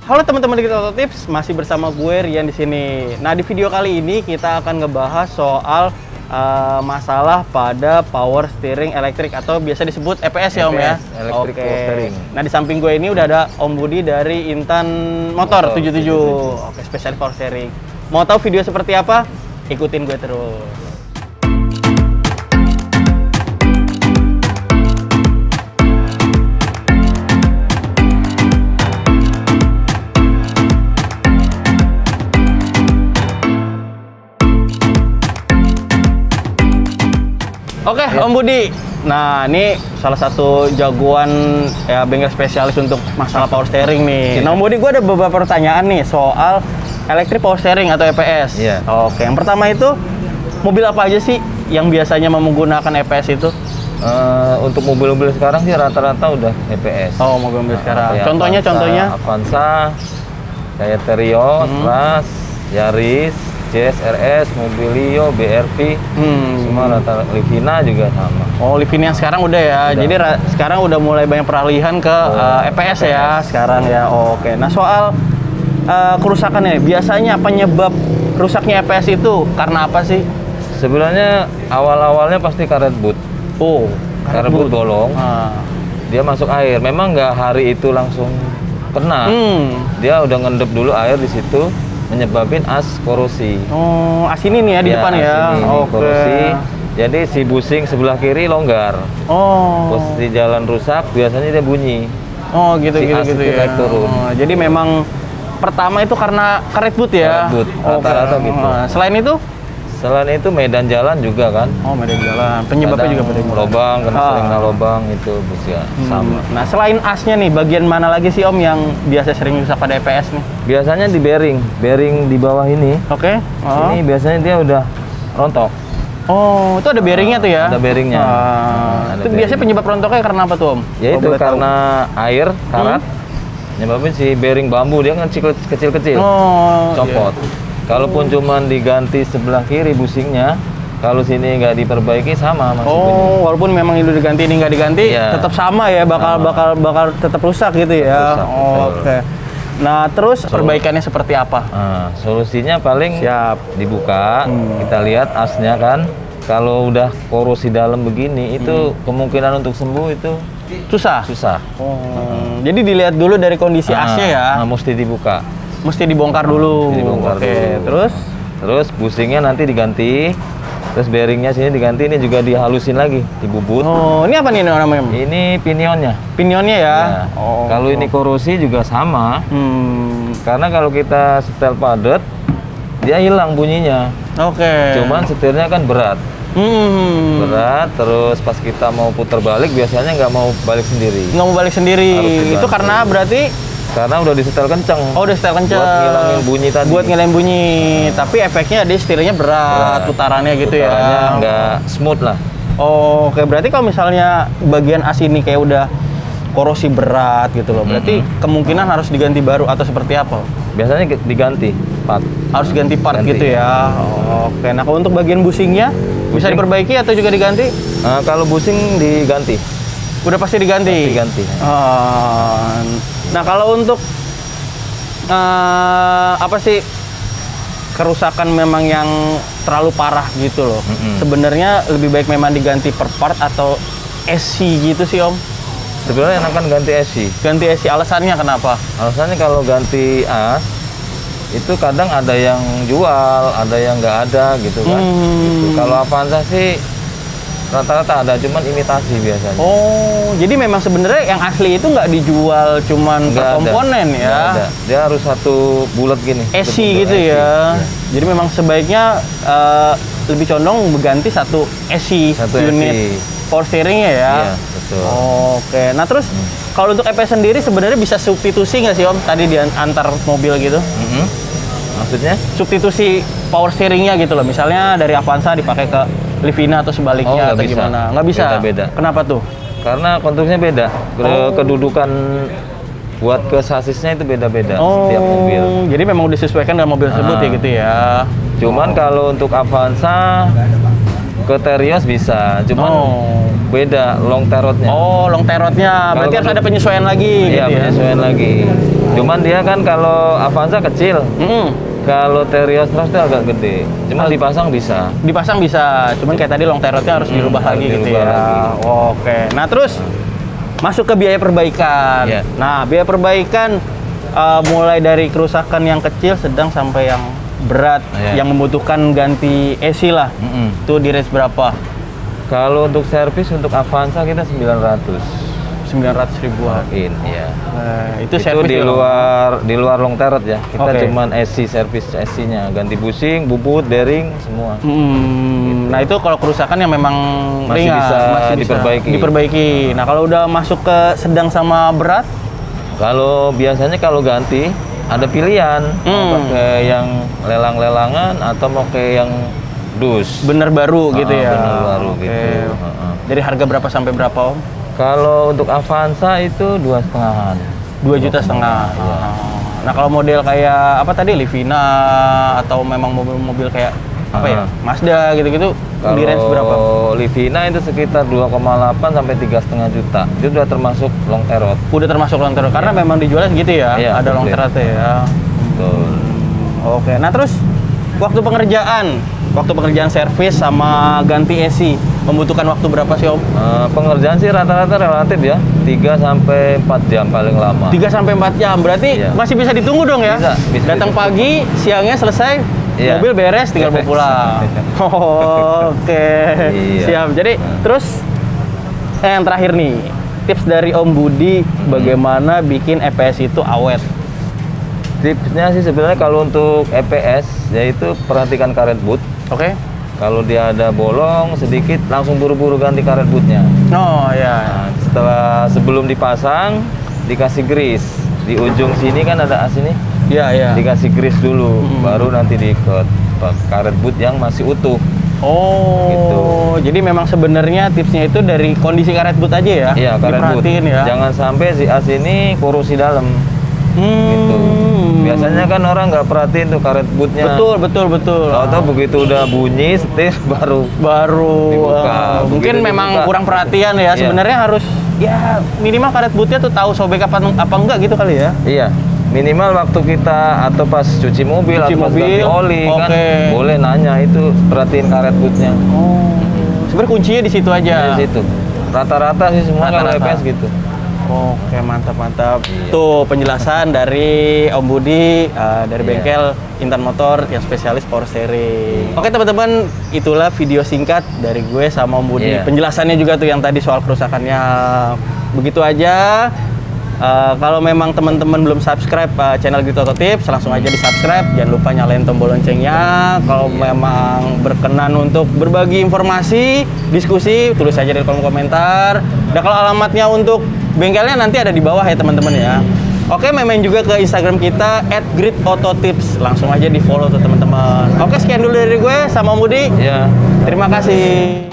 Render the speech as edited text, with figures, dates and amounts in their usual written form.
Halo teman-teman di Auto Tips, masih bersama gue Rian di sini. Nah, di video kali ini kita akan ngebahas soal masalah pada power steering elektrik atau biasa disebut EPS ya Om ya. Electric power steering. Nah, di samping gue ini udah ada Om Budi dari Intan Motor 77. Oke, spesialis power steering. Mau tahu video seperti apa? Ikutin gue terus. Oke, ya. Om Budi. Nah, ini salah satu jagoan ya bengkel spesialis untuk masalah power steering nih. Nah, Om Budi, gue ada beberapa pertanyaan nih soal electric power steering atau EPS. Iya. Oke, yang pertama itu mobil apa aja sih yang biasanya menggunakan EPS itu? Untuk mobil-mobil sekarang sih rata-rata udah EPS. Oh, mobil-mobil sekarang. Contohnya? Contohnya? Avanza, kayak Terios, Ras, Yaris, Jazz, RS, Mobilio, BRV, semua rata Livina juga sama. Oh, Livina yang sekarang udah ya. Udah. Jadi sekarang udah mulai banyak peralihan ke EPS ya sekarang ya. Oke. Nah, soal kerusakannya, biasanya penyebab rusaknya EPS itu karena apa sih? Sebenarnya awal-awalnya pasti karet boot. Oh, karet boot bolong. Dia masuk air. Memang nggak hari itu langsung kena. Dia udah ngendep dulu air di situ, menyebabkan as korosi. Oh, as ini nih ya di depan ya. Oke. Korosi. Jadi si busing sebelah kiri longgar. Oh. Posisi jalan rusak, biasanya dia bunyi. Oh, gitu si gitu ya. Naik turun. Oh, jadi memang pertama itu karena karet boot ya. Karet boot, rata-rata gitu. Selain itu? Selain itu medan jalan juga kan. Oh, medan jalan. Penyebabnya juga medan jalan. Lobang, karena sering lobang itu bisa sama. Nah, selain asnya nih, bagian mana lagi sih Om yang biasa sering rusak pada EPS nih? Biasanya di bearing di bawah ini. Oke. Ini biasanya dia udah rontok. Oh, itu ada bearingnya tuh ya? Ada bearingnya. Itu biasanya penyebab rontoknya karena apa tuh Om? Ya itu karena air, karat. Nyebabin si bearing bambu, dia kan kecil-kecil. Oh, copot. Kalaupun cuman diganti sebelah kiri busingnya, kalau sini nggak diperbaiki sama masih bunyi. Walaupun memang itu diganti ini nggak diganti, ya, tetap sama ya, bakal tetap rusak gitu ya. Rusak, oke. Nah, terus perbaikannya seperti apa? Solusinya paling dibuka, kita lihat asnya kan. Kalau udah korosi dalam begini, itu kemungkinan untuk sembuh itu susah. Jadi dilihat dulu dari kondisi asnya ya. Mesti dibuka. Mesti dibongkar dulu. Oke, terus busingnya nanti diganti. Terus bearingnya sini diganti, ini juga dihalusin lagi, dibubut. Oh, ini apa nih namanya? Ini pinionnya. Pinionnya ya? Oh. Kalau ini korosi juga sama. Karena kalau kita setel padat, dia hilang bunyinya. Oke. Cuman setirnya kan berat. Berat, terus pas kita mau putar balik biasanya nggak mau balik sendiri. Nggak mau balik sendiri. Itu karena berarti? Karena udah disetel kenceng. Oh, udah setel kenceng. Buat ngilangin bunyi tadi. Buat ngilangin bunyi. Tapi efeknya dia setirnya berat, putarannya gitu ya. Putarannya nggak smooth lah. Oh, oke. Berarti kalau misalnya bagian as ini kayak udah korosi berat gitu loh. Berarti kemungkinan harus diganti baru atau seperti apa? Biasanya diganti part. Harus ganti part gitu ya. Oke. Nah, kalau untuk bagian busingnya bisa diperbaiki atau juga diganti? Kalau busing diganti. Udah pasti diganti? Diganti. Nah, kalau untuk apa sih kerusakan memang yang terlalu parah gitu loh, sebenarnya lebih baik memang diganti per part atau SC gitu sih Om? Sebenarnya enakan ganti SC. Ganti SC, alasannya kenapa? Alasannya kalau ganti as itu kadang ada yang jual, ada yang nggak ada gitu kan. Gitu. Kalau Avanza sih rata-rata ada, cuman imitasi biasanya. Oh, jadi memang sebenarnya yang asli itu nggak dijual cuman per komponen ya? Nggak ada. Dia harus satu bulat gini. SC gitu ya? Jadi memang sebaiknya lebih condong berganti satu SC, unit power steeringnya ya? Iya, betul. Oke, nah terus kalau untuk EPS sendiri sebenarnya bisa substitusi nggak sih Om? Tadi di antar mobil gitu? Maksudnya? Substitusi power steeringnya gitu loh, misalnya dari Avanza dipakai ke Livina atau sebaliknya atau gimana? Nggak bisa? Beda. Kenapa tuh? Karena konstruksinya beda. Kedudukan buat ke sasisnya itu beda-beda setiap mobil. Jadi memang udah disesuaikan dengan mobil tersebut ya gitu ya? Cuman kalau untuk Avanza ke Terios bisa, cuman beda long terotnya. Oh, long terotnya. Berarti harus ada penyesuaian lagi. Iya, gitu penyesuaian lagi. Cuman dia kan kalau Avanza kecil. Kalau Terios Trust itu agak gede. Cuma dipasang bisa. Dipasang bisa. Cuman kayak tadi long terotnya harus dirubah lagi gitu ya. Lagi. Oke. Nah, terus masuk ke biaya perbaikan. Yeah. Nah, biaya perbaikan mulai dari kerusakan yang kecil, sedang sampai yang berat, yang membutuhkan ganti AC lah. Itu di range berapa? Kalau untuk servis untuk Avanza kita 900 ribuan. Iya. Itu servis di luar long terot ya. Kita cuman AC servis AC-nya, ganti busing, bubut, bearing semua. Nah, itu kalau kerusakan yang memang masih bisa diperbaiki. Nah, kalau udah masuk ke sedang sama berat, kalau biasanya kalau ganti ada pilihan mau pakai yang lelang-lelangan atau mau kayak yang dus. Bener baru gitu ya. Bener baru gitu. Dari harga berapa sampai berapa, Om? Kalau untuk Avanza itu 2,5. 2,5 juta. Nah, kalau model kayak apa tadi, Livina atau memang mobil-mobil kayak apa ya, Mazda gitu-gitu, di range berapa? Kalau Livina itu sekitar 2,8 sampai 3,5 juta. Itu udah termasuk long terot. Udah termasuk long terot karena memang dijualnya segitu ya. Ada long terot ya. Betul. Oke. Nah, terus waktu pengerjaan servis sama ganti AC membutuhkan waktu berapa sih, Om? Pengerjaan sih rata-rata relatif ya, 3 sampai 4 jam paling lama. 3 sampai 4 jam, berarti masih bisa ditunggu dong ya? Bisa datang pagi, siangnya selesai, mobil beres, tinggal mau pulang. Oke. Siap. Jadi terus yang terakhir nih, tips dari Om Budi bagaimana bikin EPS itu awet? Tipsnya sih sebenarnya kalau untuk EPS yaitu perhatikan karet boot. Kalau dia ada bolong sedikit langsung buru-buru ganti karet bootnya. Nah, setelah sebelum dipasang dikasih grease. Di ujung sini kan ada as ini. Iya. Dikasih grease dulu, baru nanti diikat karet boot yang masih utuh. Gitu. Jadi memang sebenarnya tipsnya itu dari kondisi karet boot aja ya? Iya, karet boot. Ya. Jangan sampai si as ini korosi dalam. Gitu. Biasanya kan orang nggak perhatiin tuh karet bootnya. Betul. Atau begitu udah bunyi setir baru dibuka. Mungkin memang kurang perhatian ya. Sebenarnya harus ya minimal karet bootnya tuh tahu sobek apa enggak gitu kali ya. Iya. Minimal waktu kita atau pas cuci mobil atau pas ganti oli kan boleh nanya itu perhatiin karet bootnya. Sebenarnya kuncinya di situ aja. Di situ. Rata-rata sih semua kalau EPS gitu. Oke, mantap. Tuh penjelasan dari Om Budi dari bengkel Intan Motor yang spesialis power steering. Oke teman-teman, itulah video singkat dari gue sama Om Budi. Penjelasannya juga tuh yang tadi soal kerusakannya. Begitu aja. Kalau memang teman-teman belum subscribe channel Grit Auto Tips, langsung aja di subscribe. Jangan lupa nyalain tombol loncengnya. Kalau memang berkenan untuk berbagi informasi, diskusi, tulis aja di kolom komentar. Dan kalau alamatnya untuk bengkelnya nanti ada di bawah ya teman-teman ya. Oke, main juga ke Instagram kita @gritautotips. Langsung aja di follow tuh teman-teman. Oke, sekian dulu dari gue sama Om Budi. Ya. Terima kasih.